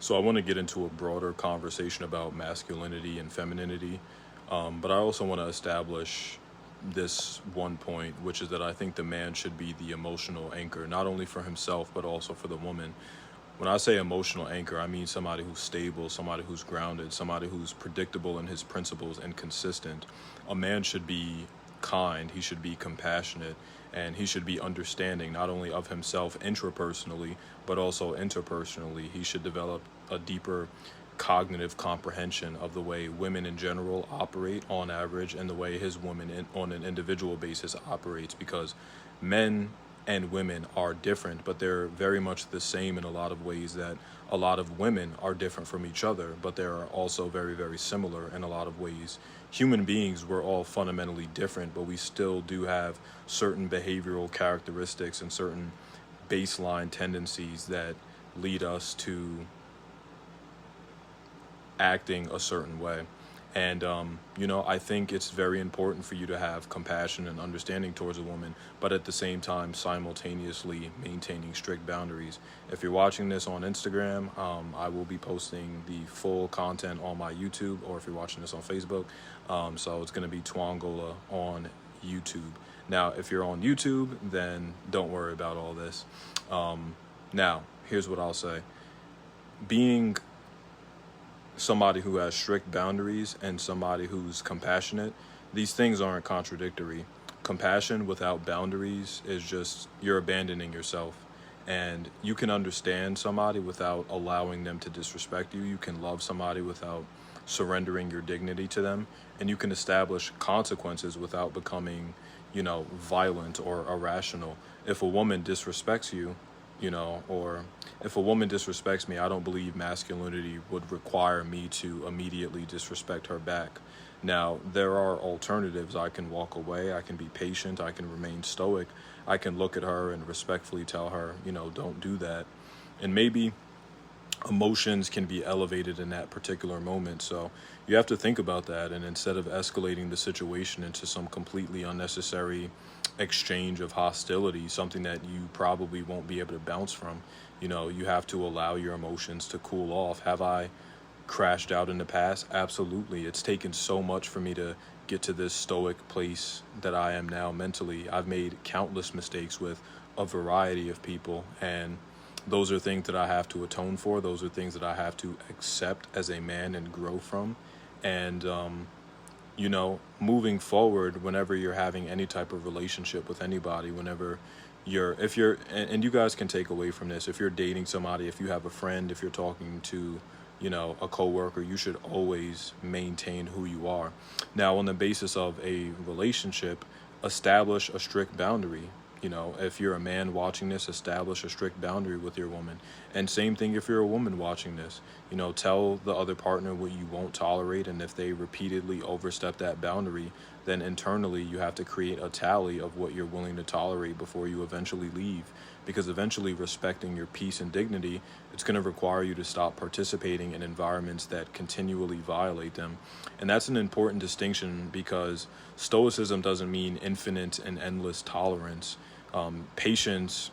So I want to get into a broader conversation about masculinity and femininity, but I also want to establish this one point, which is that I think the man should be the emotional anchor, not only for himself, but also for the woman. When I say emotional anchor, I mean somebody who's stable, somebody who's grounded, somebody who's predictable in his principles and consistent. A man should be kind, he should be compassionate, and he should be understanding not only of himself intrapersonally, but also interpersonally. He should develop a deeper cognitive comprehension of the way women in general operate on average and the way his woman on an individual basis operates, because men and women are different, but they're very much the same in a lot of ways, that a lot of women are different from each other, but they're also very, very similar in a lot of ways. Human beings, we're all fundamentally different, but we still do have certain behavioral characteristics and certain baseline tendencies that lead us to acting a certain way. And, I think it's very important for you to have compassion and understanding towards a woman, but at the same time, simultaneously maintaining strict boundaries. If you're watching this on Instagram, I will be posting the full content on my YouTube, or if you're watching this on Facebook, so it's going to be Twangola on YouTube. Now, if you're on YouTube, then don't worry about all this. Now, here's what I'll say. Being somebody who has strict boundaries and somebody who's compassionate, these things aren't contradictory. Compassion without boundaries is just you're abandoning yourself. And you can understand somebody without allowing them to disrespect you. You can love somebody without surrendering your dignity to them. And you can establish consequences without becoming, violent or irrational. If a woman disrespects you, or if a woman disrespects me, I don't believe masculinity would require me to immediately disrespect her back. Now, there are alternatives. I can walk away, I can be patient, I can remain stoic, I can look at her and respectfully tell her, don't do that. And maybe emotions can be elevated in that particular moment. So you have to think about that. And instead of escalating the situation into some completely unnecessary exchange of hostility, something that you probably won't be able to bounce from, you have to allow your emotions to cool off. Have I crashed out in the past? Absolutely. It's taken so much for me to get to this stoic place that I am now mentally. I've made countless mistakes with a variety of people, and those are things that I have to atone for. Those are things that I have to accept as a man and grow from. And, moving forward, whenever you're having any type of relationship with anybody, and you guys can take away from this, if you're dating somebody, if you have a friend, if you're talking to, a coworker, you should always maintain who you are. Now, on the basis of a relationship, establish a strict boundary. If you're a man watching this, establish a strict boundary with your woman. And same thing if you're a woman watching this. Tell the other partner what you won't tolerate. And if they repeatedly overstep that boundary, then internally you have to create a tally of what you're willing to tolerate before you eventually leave. Because eventually, respecting your peace and dignity, it's going to require you to stop participating in environments that continually violate them. And that's an important distinction, because stoicism doesn't mean infinite and endless tolerance. Patience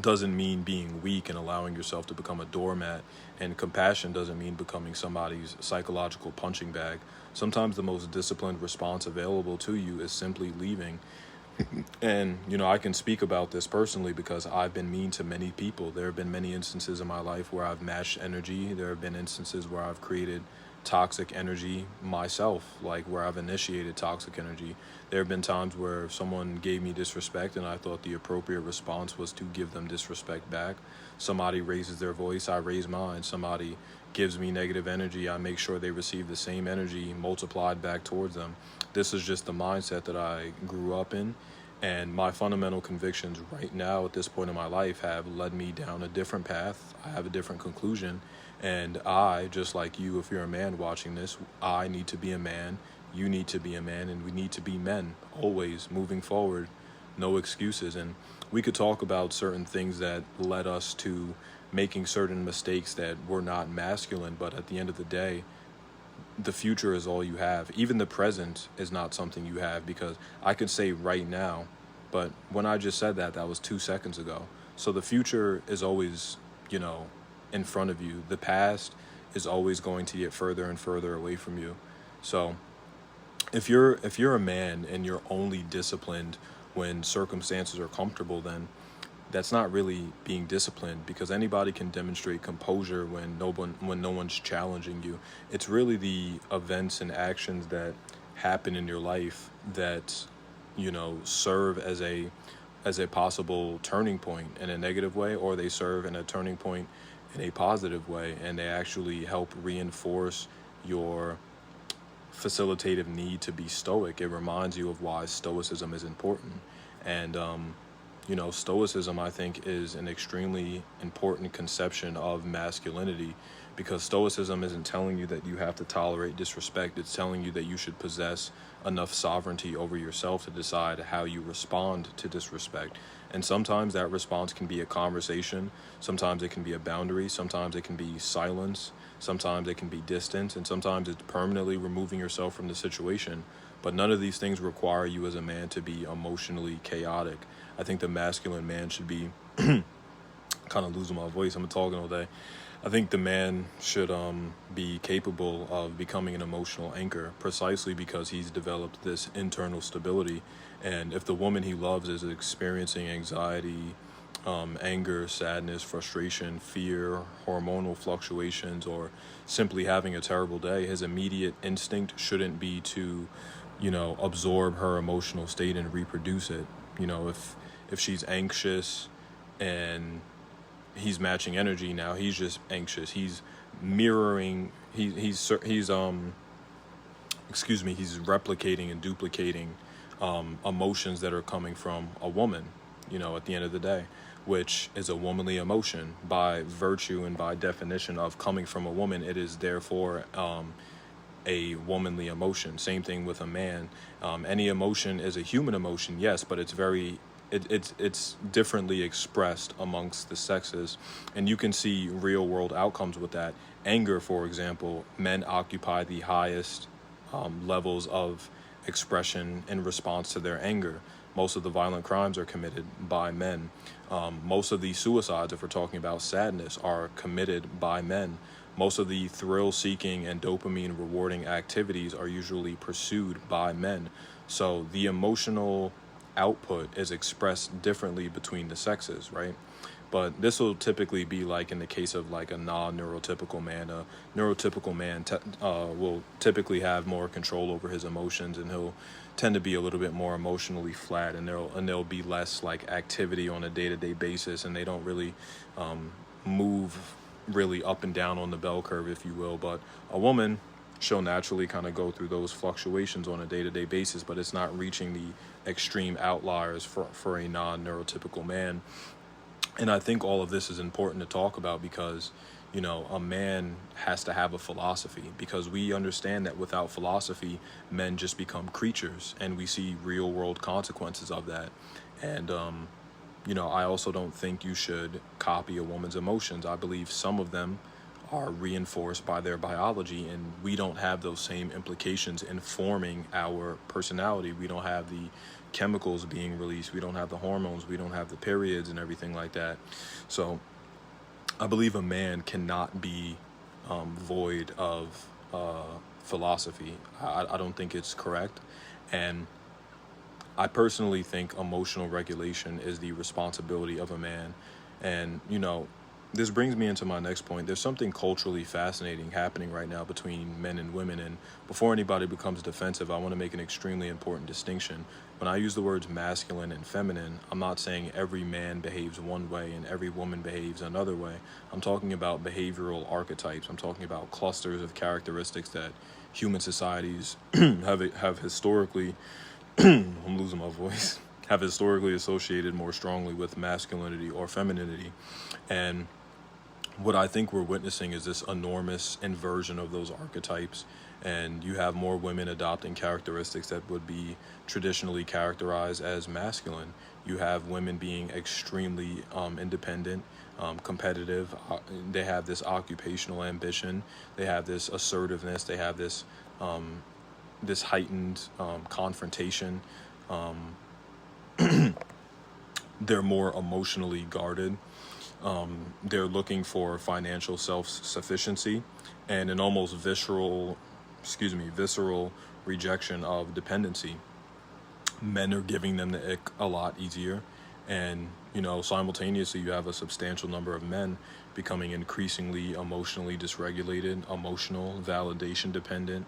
doesn't mean being weak and allowing yourself to become a doormat. And compassion doesn't mean becoming somebody's psychological punching bag. Sometimes the most disciplined response available to you is simply leaving. And, I can speak about this personally because I've been mean to many people. There have been many instances in my life where I've matched energy. There have been instances where I've created toxic energy myself, like where I've initiated toxic energy. There have been times where someone gave me disrespect and I thought the appropriate response was to give them disrespect back. Somebody raises their voice, I raise mine. Somebody gives me negative energy, I make sure they receive the same energy multiplied back towards them. This is just the mindset that I grew up in. And my fundamental convictions right now at this point in my life have led me down a different path. I have a different conclusion. And I, just like you, if you're a man watching this, I need to be a man. You need to be a man. And we need to be men always moving forward. No excuses. And we could talk about certain things that led us to making certain mistakes that were not masculine. But at the end of the day, the future is all you have. Even the present is not something you have, because I could say right now, but when I just said that, that was 2 seconds ago. So the future is always, in front of you. The past is always going to get further and further away from you. So if you're a man and you're only disciplined when circumstances are comfortable, then that's not really being disciplined, because anybody can demonstrate composure when no one's challenging you. It's really the events and actions that happen in your life that, serve as a possible turning point in a negative way, or they serve in a turning point in a positive way, and they actually help reinforce your facilitative need to be stoic. It reminds you of why stoicism is important. And stoicism, I think, is an extremely important conception of masculinity, because stoicism isn't telling you that you have to tolerate disrespect. It's telling you that you should possess enough sovereignty over yourself to decide how you respond to disrespect. And sometimes that response can be a conversation, sometimes it can be a boundary, sometimes it can be silence, sometimes it can be distance, and sometimes it's permanently removing yourself from the situation. But none of these things require you as a man to be emotionally chaotic. I think the masculine man should be kind of losing my voice. I'm talking all day. I think the man should be capable of becoming an emotional anchor, precisely because he's developed this internal stability. And if the woman he loves is experiencing anxiety, anger, sadness, frustration, fear, hormonal fluctuations, or simply having a terrible day, his immediate instinct shouldn't be to, absorb her emotional state and reproduce it. If she's anxious and he's matching energy, now he's just anxious. He's mirroring. He's replicating and duplicating emotions that are coming from a woman. At the end of the day, which is a womanly emotion by virtue and by definition of coming from a woman. It is therefore a womanly emotion. Same thing with a man. Any emotion is a human emotion, yes, but it's differently expressed amongst the sexes, and you can see real world outcomes with that. Anger, for example, men occupy the highest levels of expression in response to their anger. Most of the violent crimes are committed by men. Most of the suicides, if we're talking about sadness, are committed by men. Most of the thrill-seeking and dopamine-rewarding activities are usually pursued by men. So the emotional output is expressed differently between the sexes, right? But this will typically be like in the case of like a non-neurotypical man. A neurotypical man will typically have more control over his emotions, and he'll tend to be a little bit more emotionally flat, and there'll be less like activity on a day-to-day basis, and they don't really move really up and down on the bell curve, if you will. But a woman, she'll naturally kind of go through those fluctuations on a day-to-day basis, but it's not reaching the extreme outliers for a non-neurotypical man. And I think all of this is important to talk about because, a man has to have a philosophy, because we understand that without philosophy, men just become creatures, and we see real world consequences of that. And, I also don't think you should copy a woman's emotions. I believe some of them are reinforced by their biology, and we don't have those same implications in forming our personality. We don't have the chemicals being released, we don't have the hormones, we don't have the periods and everything like that. So I believe a man cannot be void of philosophy. I don't think it's correct. And I personally think emotional regulation is the responsibility of a man. And this brings me into my next point. There's something culturally fascinating happening right now between men and women. And before anybody becomes defensive, I want to make an extremely important distinction. When I use the words masculine and feminine, I'm not saying every man behaves one way and every woman behaves another way. I'm talking about behavioral archetypes. I'm talking about clusters of characteristics that human societies have historically, I'm losing my voice, have historically associated more strongly with masculinity or femininity. And what I think we're witnessing is this enormous inversion of those archetypes, and you have more women adopting characteristics that would be traditionally characterized as masculine. You have women being extremely independent, competitive. They have this occupational ambition. They have this assertiveness. They have this heightened confrontation. They're more emotionally guarded. They're looking for financial self-sufficiency and an almost visceral rejection of dependency. Men are giving them the ick a lot easier. And, simultaneously, you have a substantial number of men becoming increasingly emotionally dysregulated, emotional, validation dependent,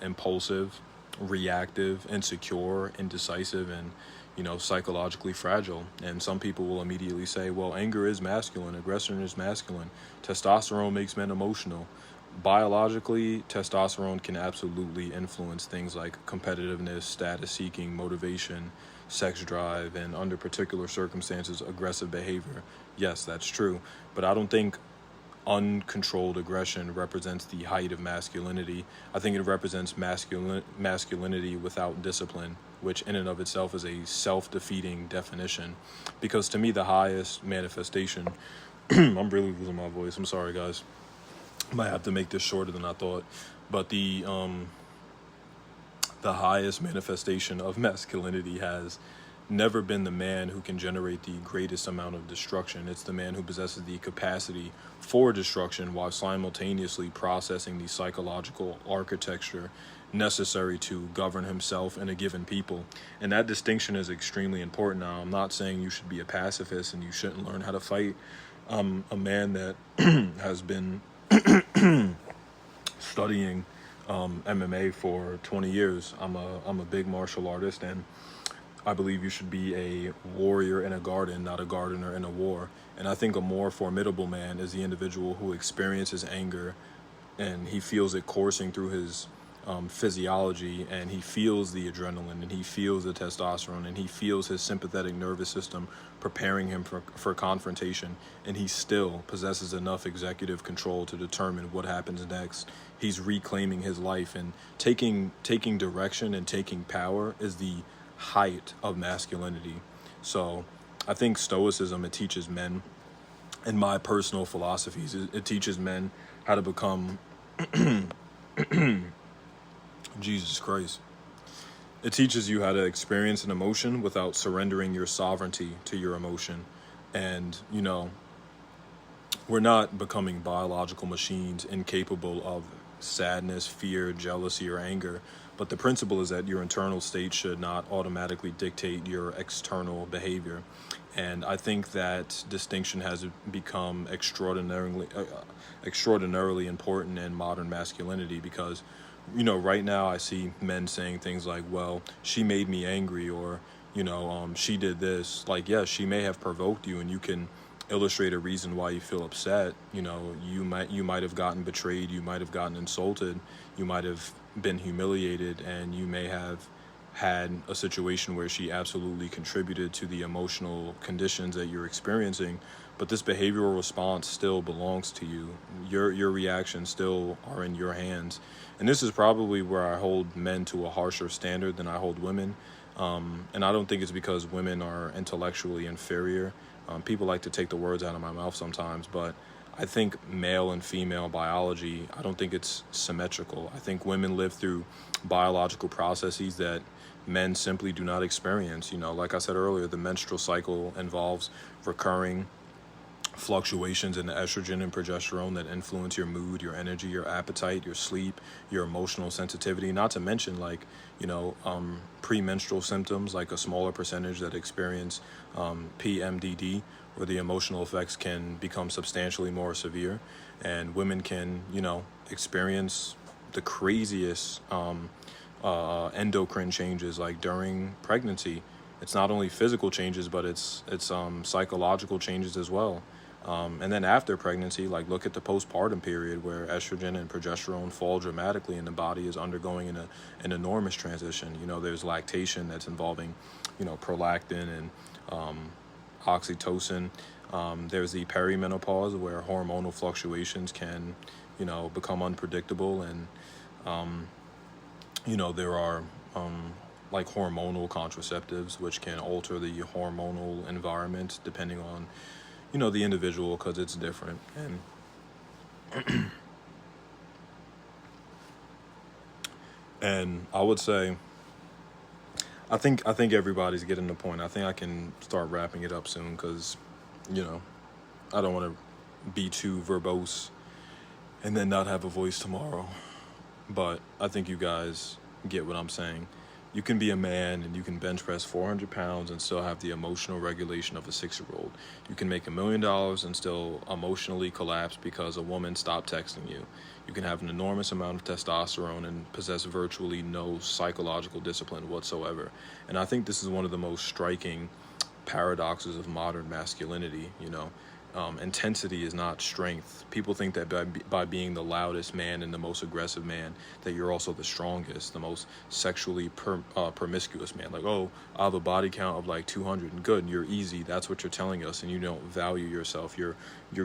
impulsive, reactive, insecure, indecisive, and, psychologically fragile. And some people will immediately say, well, anger is masculine, aggression is masculine, testosterone makes men emotional. Biologically, testosterone can absolutely influence things like competitiveness, status seeking, motivation, sex drive, and under particular circumstances, aggressive behavior. Yes, that's true. But I don't think uncontrolled aggression represents the height of masculinity. I think it represents masculinity without discipline, which in and of itself is a self-defeating definition. Because to me, the highest manifestation, I'm really losing my voice. I'm sorry, guys. Might have to make this shorter than I thought. But the highest manifestation of masculinity has never been the man who can generate the greatest amount of destruction. It's the man who possesses the capacity for destruction while simultaneously processing the psychological architecture necessary to govern himself and a given people. And that distinction is extremely important. Now, I'm not saying you should be a pacifist and you shouldn't learn how to fight. I'm a man that has been studying MMA for 20 years. I'm a big martial artist, and I believe you should be a warrior in a garden, not a gardener in a war. And I think a more formidable man is the individual who experiences anger and he feels it coursing through his physiology, and he feels the adrenaline, and he feels the testosterone, and he feels his sympathetic nervous system preparing him for confrontation, and he still possesses enough executive control to determine what happens next. He's reclaiming his life, and taking direction and taking power is the height of masculinity. So I think Stoicism, it teaches men, in my personal philosophies, it teaches men how to become Jesus Christ. It teaches you how to experience an emotion without surrendering your sovereignty to your emotion. And, we're not becoming biological machines incapable of sadness, fear, jealousy, or anger. But the principle is that your internal state should not automatically dictate your external behavior. And I think that distinction has become extraordinarily important in modern masculinity because, right now I see men saying things like, well, she made me angry, or, she did this. Like, yes, she may have provoked you, and you can illustrate a reason why you feel upset. You might have gotten betrayed, you might have gotten insulted, you might have been humiliated, and you may have had a situation where she absolutely contributed to the emotional conditions that you're experiencing, but this behavioral response still belongs to you. Your reactions still are in your hands. And this is probably where I hold men to a harsher standard than I hold women. And I don't think it's because women are intellectually inferior. People like to take the words out of my mouth sometimes, but I think male and female biology, I don't think it's symmetrical. I think women live through biological processes that men simply do not experience. Like I said earlier, the menstrual cycle involves recurring fluctuations in the estrogen and progesterone that influence your mood, your energy, your appetite, your sleep, your emotional sensitivity, not to mention premenstrual symptoms, like a smaller percentage that experience PMDD, where the emotional effects can become substantially more severe, and women can experience the craziest endocrine changes, like during pregnancy. It's not only physical changes, but it's psychological changes as well. And then after pregnancy, like look at the postpartum period where estrogen and progesterone fall dramatically and the body is undergoing an enormous transition. There's lactation that's involving, prolactin and oxytocin. There's the perimenopause where hormonal fluctuations can, become unpredictable. And, there are like hormonal contraceptives, which can alter the hormonal environment depending on the individual, because it's different. And and I would say I think everybody's getting the point. I think I can start wrapping it up soon because I don't want to be too verbose and then not have a voice tomorrow. But I think you guys get what I'm saying. You can be a man and you can bench press 400 pounds and still have the emotional regulation of a 6-year-old. You can make $1 million and still emotionally collapse because a woman stopped texting you. You can have an enormous amount of testosterone and possess virtually no psychological discipline whatsoever. And I think this is one of the most striking paradoxes of modern masculinity. Intensity is not strength. People think that by being the loudest man and the most aggressive man, that you're also the strongest, the most sexually promiscuous man. Like, oh, I have a body count of like 200 and good, and you're easy. That's what you're telling us, and you don't value yourself. You're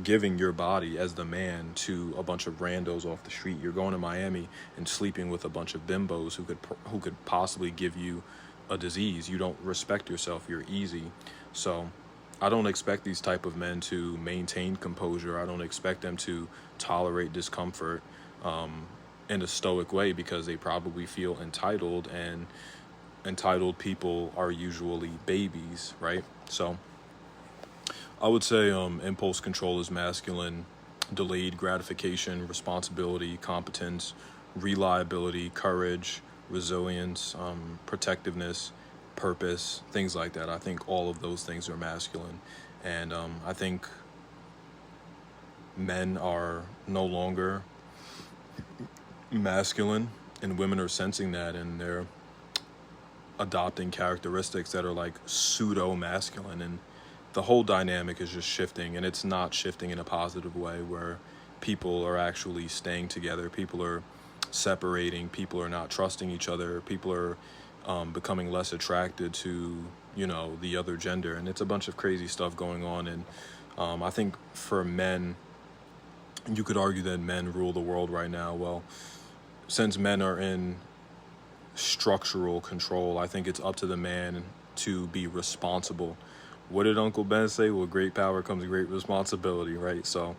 giving your body as the man to a bunch of randos off the street. You're going to Miami and sleeping with a bunch of bimbos who could possibly give you a disease. You don't respect yourself. You're easy. So I don't expect these type of men to maintain composure. I don't expect them to tolerate discomfort in a stoic way, because they probably feel entitled, and entitled people are usually babies, right? So I would say impulse control is masculine, delayed gratification, responsibility, competence, reliability, courage, resilience, protectiveness, purpose, things like that. I think all of those things are masculine. And I think men are no longer masculine, and women are sensing that, and they're adopting characteristics that are like pseudo masculine, and the whole dynamic is just shifting, and it's not shifting in a positive way where people are actually staying together, people are separating, people are not trusting each other, people are becoming less attracted to the other gender, and it's a bunch of crazy stuff going on. And I think for men, you could argue that men rule the world right now. Well, since men are in structural control, I think it's up to the man to be responsible. What did Uncle Ben say? With great power comes great responsibility, right? So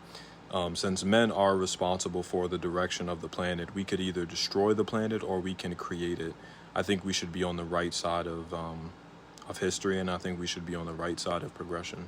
since men are responsible for the direction of the planet, we could either destroy the planet or we can create it. I think we should be on the right side of history, and I think we should be on the right side of progression.